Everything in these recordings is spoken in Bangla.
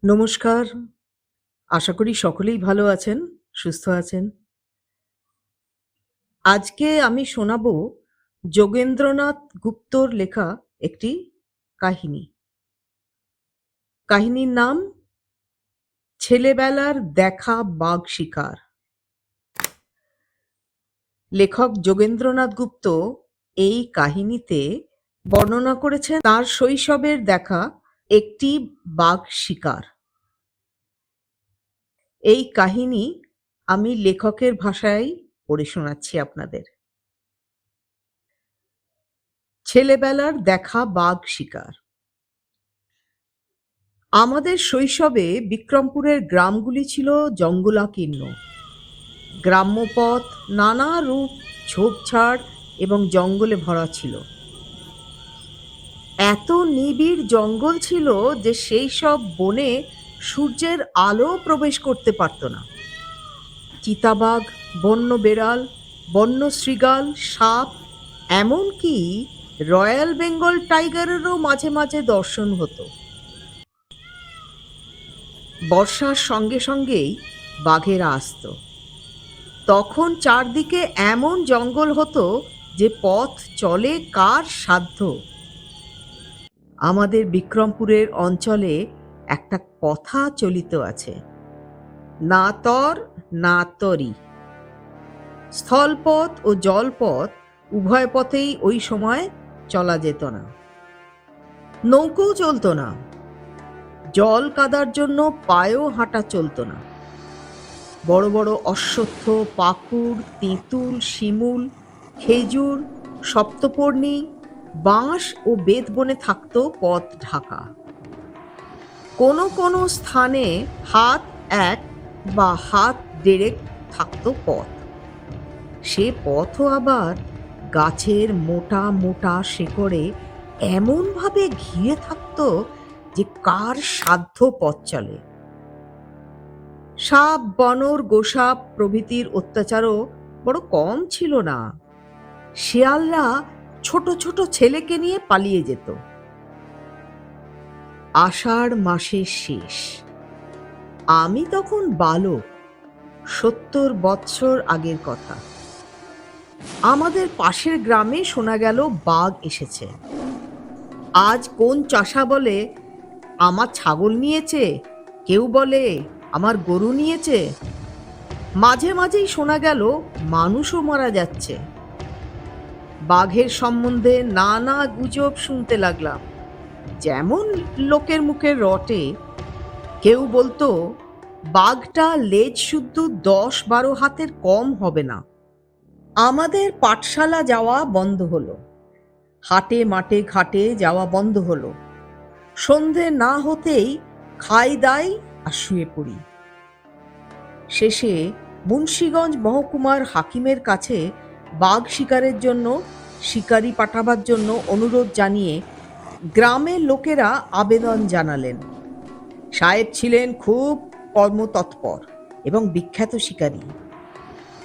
নমস্কার। আশা করি সকলেই ভালো আছেন, সুস্থ আছেন। আজকে আমি শোনাবো যোগেন্দ্রনাথ গুপ্তর লেখা একটি কাহিনী। কাহিনীর নাম ছেলেবেলার দেখা বাঘ শিকার। লেখক যোগেন্দ্রনাথ গুপ্ত এই কাহিনীতে বর্ণনা করেছেন তার শৈশবের দেখা একটি বাঘ শিকার। এই কাহিনী আমি লেখকের ভাষায় পড়ে শোনাচ্ছি আপনাদের। ছেলেবেলার দেখা বাঘ শিকার। আমাদের শৈশবে বিক্রমপুরের গ্রামগুলি ছিল জঙ্গলাকীর্ণ। গ্রাম্য পথ নানা রূপ ঝোপঝাড় এবং জঙ্গলে ভরা ছিল। এত নিবিড় জঙ্গল ছিল যে সেই সব বনে সূর্যের আলো প্রবেশ করতে পারত না। চিতাবাঘ, বন্য বেড়াল, বন্য শৃগাল, সাপ, এমনকি রয়্যাল বেঙ্গল টাইগারেরও মাঝে মাঝে দর্শন হতো। বর্ষার সঙ্গে সঙ্গেই বাঘেরা আসত। তখন চারদিকে এমন জঙ্গল হতো যে পথ চলে কার সাধ্য। আমাদের বিক্রমপুরের অঞ্চলে একটা কথা চলিত আছে, না তর না তরি। স্থলপথ ও জলপথ উভয় পথেই ওই সময় চলা যেত না। নৌকোও চলত না। জল কাদার জন্য পায়েও হাঁটা চলত না। বড় বড় অশ্বত্থ, পাকুড়, তেঁতুল, শিমুল, খেজুর, সপ্তপর্ণী, বাঁশ ও বেত বনে থাকত পথ ঢাকা। কোনো কোনো স্থানে হাত এক বা হাত দেড়েক থাকত পথ। সে পথও আবার গাছের মোটা মোটা শেকড়ে এমনভাবে ঘিরে থাকত যে কার সাধ্য পথ চলে। সাপ, বানর, গোসাপ প্রভৃতির অত্যাচারও বড় কম ছিল না। শেয়ালরা ছোট ছোট ছেলেকে নিয়ে পালিয়ে যেত। আষাঢ় মাসের শেষ। আমি তখন বালক, ৭০ বৎসর আগের কথা। আমাদের পাশের গ্রামে শোনা গেল বাঘ এসেছে। আজ কোন চাষা বলে আমার ছাগল নিয়েছে, কেউ বলে আমার গরু নিয়েছে। মাঝে মাঝেই শোনা গেল মানুষও মারা যাচ্ছে। বাঘের সম্বন্ধে নানা গুজব শুনতে লাগলাম, যেমন লোকের মুখে রটে। কেউ বলতো বাঘটা লেজ শুদ্ধ ১০-১২ হাতের কম হবে না। আমাদের পাঠশালা যাওয়া বন্ধ হলো, হাটে মাঠে ঘাটে যাওয়া বন্ধ হলো। সন্ধে না হতেই খাই দাই আর শুয়ে পড়ি। শেষে মুন্সিগঞ্জ মহকুমার হাকিমের কাছে বাঘ শিকারের জন্য শিকারি পাঠাবার জন্য অনুরোধ জানিয়ে গ্রামের লোকেরা আবেদন জানালেন। সাহেব ছিলেন খুব কর্মতৎপর এবং বিখ্যাত শিকারী।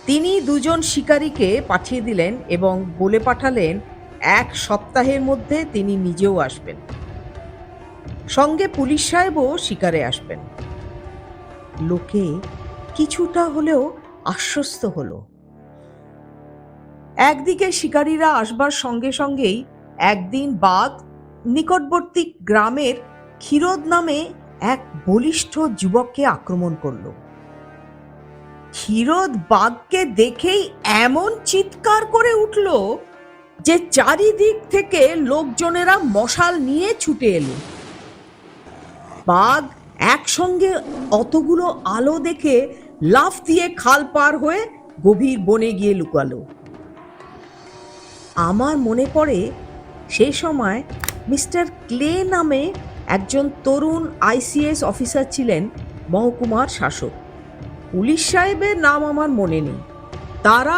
তিনি ২ জন শিকারীকে পাঠিয়ে দিলেন এবং বলে পাঠালেন ১ সপ্তাহের মধ্যে তিনি নিজেও আসবেন। সঙ্গে পুলিশ সাহেবও শিকারে আসবেন। লোকে কিছুটা হলেও আশ্বস্ত হলো। একদিকে শিকারীরা আসবার সঙ্গে সঙ্গেই একদিন বাঘ নিকটবর্তী গ্রামের ক্ষীরোদ নামে এক বলিষ্ঠ যুবককে আক্রমণ করল। ক্ষীরোদ বাঘকে দেখেই এমন চিৎকার করে উঠল যে চারিদিক থেকে লোকজনেরা মশাল নিয়ে ছুটে এলো। বাঘ একসঙ্গে অতগুলো আলো দেখে লাফ দিয়ে খাল পার হয়ে গভীর বনে গিয়ে লুকালো। আমার মনে পড়ে সেই সময় মিস্টার ক্লে নামে একজন তরুণ ICS অফিসার ছিলেন মহকুমার শাসক। পুলিশ সাহেবের নাম আমার মনে নেই। তারা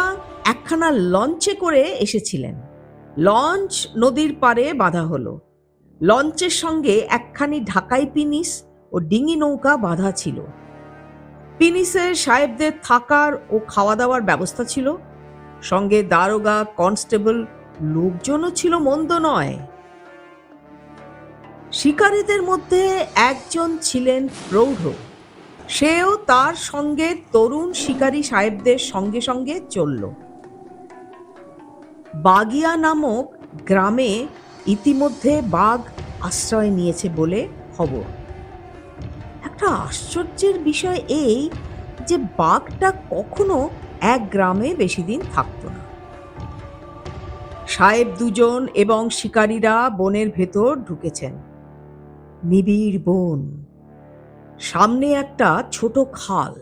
একখানা লঞ্চে করে এসেছিলেন। লঞ্চ নদীর পাড়ে বাঁধা হলো। লঞ্চের সঙ্গে একখানি ঢাকাই পিনিস ও ডিঙি নৌকা বাঁধা ছিল। পিনিসের সাহেবদের থাকার ও খাওয়া দাওয়ার ব্যবস্থা ছিল। সঙ্গে দারোগা, কনস্টেবল, লোকজনও ছিল মন্দ নয়। শিকারীদের মধ্যে একজন ছিলেন প্রৌঢ়। সেও তার সঙ্গে তরুণ শিকারী সাহেবদের সঙ্গে সঙ্গে চলল। বাগিয়া নামক গ্রামে ইতিমধ্যে বাঘ আশ্রয় নিয়েছে বলে খবর। একটা আশ্চর্যের বিষয় এই যে বাঘটা কখনো এক গ্রামে বেশি দিন থাকতো না। সাহেব দুজন এবং শিকারীরা বনের ভেতর ঢুকেছেন। নিবিড় বন, সামনে একটা ছোট খাল।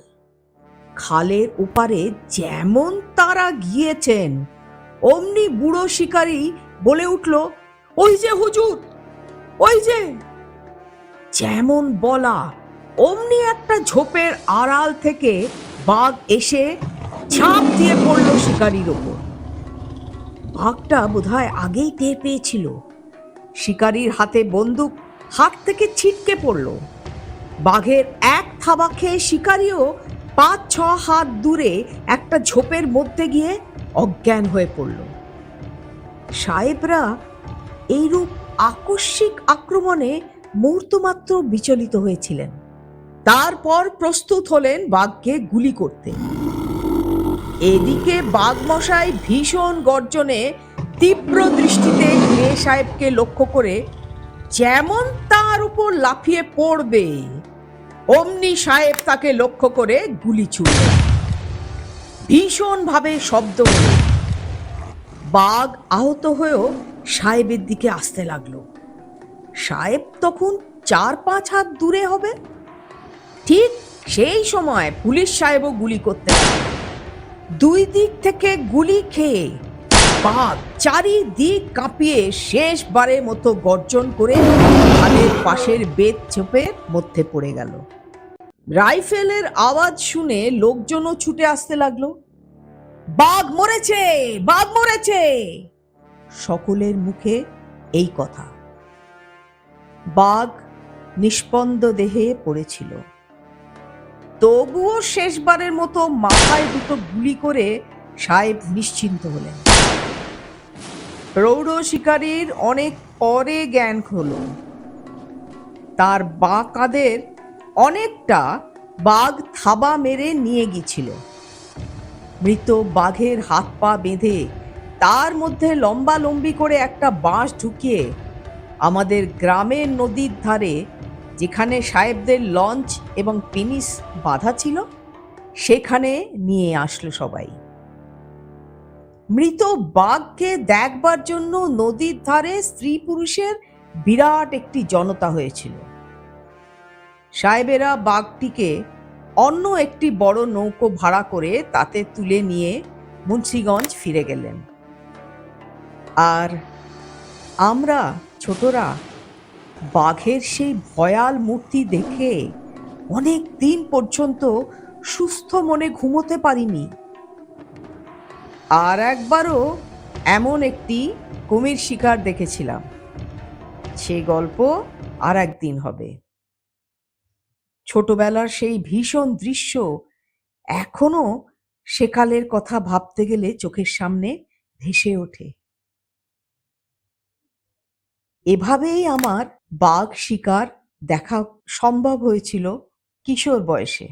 খালের ওপারে যেমন তারা গিয়েছেন, অমনি বুড়ো শিকারী বলে উঠল, ওই যে হুজুর, ওই যে। যেমন বলা অমনি একটা ঝোপের আড়াল থেকে বাঘ এসে ঝাঁপ দিয়ে পড়ল শিকারীর ওপর। বাঘটা বোধহয় আগেই টের পেয়েছিল। শিকারীর হাতে বন্দুক হাত থেকে ছিটকে পড়ল। বাঘের এক থাবা খেয়ে শিকারীও ৫-৬ হাত দূরে একটা ঝোপের মধ্যে গিয়ে অজ্ঞান হয়ে পড়ল। সাহেবরা এইরূপ আকস্মিক আক্রমণে মুহূর্তমাত্র বিচলিত হয়েছিলেন। তারপর প্রস্তুত হলেন বাঘকে গুলি করতে। এদিকে বাঘমশাই ভীষণ গর্জনে তীব্র দৃষ্টিতে কে সাহেবকে লক্ষ্য করে যেমন তার উপর লাফিয়ে পড়বে, অমনি সাহেব তাকে লক্ষ্য করে গুলি ছুড়লেন। ভীষণভাবে শব্দ হলো। বাঘ আহত হয়েও সাহেবের দিকে আসতে লাগলো। সাহেব তখন ৪-৫ হাত দূরে হবে। ঠিক সেই সময় পুলিশ সাহেবও গুলি করতে লাগলো। দুই দিক থেকে গুলি খেয়ে বাঘ চারিদিক কাঁপিয়ে শেষবারের মতো গর্জন করে খালের পাশের বেত ঝোপের মধ্যে পড়ে গেল। রাইফেলের আওয়াজ শুনে লোকজনও ছুটে আসতে লাগলো। বাঘ মরেছে, বাঘ মরেছে, সকলের মুখে এই কথা। বাঘ নিষ্পন্দ দেহে পড়েছিল। তবুও শেষবারের মতো মাথায় দুটো গুলি করে সাহেব নিশ্চিন্ত হলেন। প্রৌঢ় শিকারীর অনেক পরে জ্ঞান হলো। তার বাঁ কাঁধের অনেকটা বাঘ থাবা মেরে নিয়ে গিয়েছিল। মৃত বাঘের হাত পা বেঁধে তার মধ্যে লম্বালম্বি করে একটা বাঁশ ঢুকিয়ে আমাদের গ্রামের নদীর ধারে, যেখানে সাহেবদের লঞ্চ এবং পিনিস বাঁধা ছিল, সেখানে নিয়ে আসলো সবাই। মৃত বাঘকে দেখবার জন্য নদীর ধারে স্ত্রী পুরুষের বিরাট একটি জনতা হয়েছিল। সাহেবেরা বাঘটিকে অন্য একটি বড় নৌকো ভাড়া করে তাতে তুলে নিয়ে মুন্সিগঞ্জ ফিরে গেলেন। আর আমরা ছোটরা বাঘের সেই ভয়াল মূর্তি দেখে অনেক দিন পর্যন্ত সুস্থ মনে ঘুমোতে পারিনি। আর একবারও এমন একটি কুমির শিকার দেখেছিলাম। সে গল্প আর একদিন হবে। ছোটবেলার সেই ভীষণ দৃশ্য এখনো সেকালের কথা ভাবতে গেলে চোখের সামনে ভেসে ওঠে। এভাবেই আমার বাঘ শিকার দেখা সম্ভব হয়েছিল কিশোর বয়সে।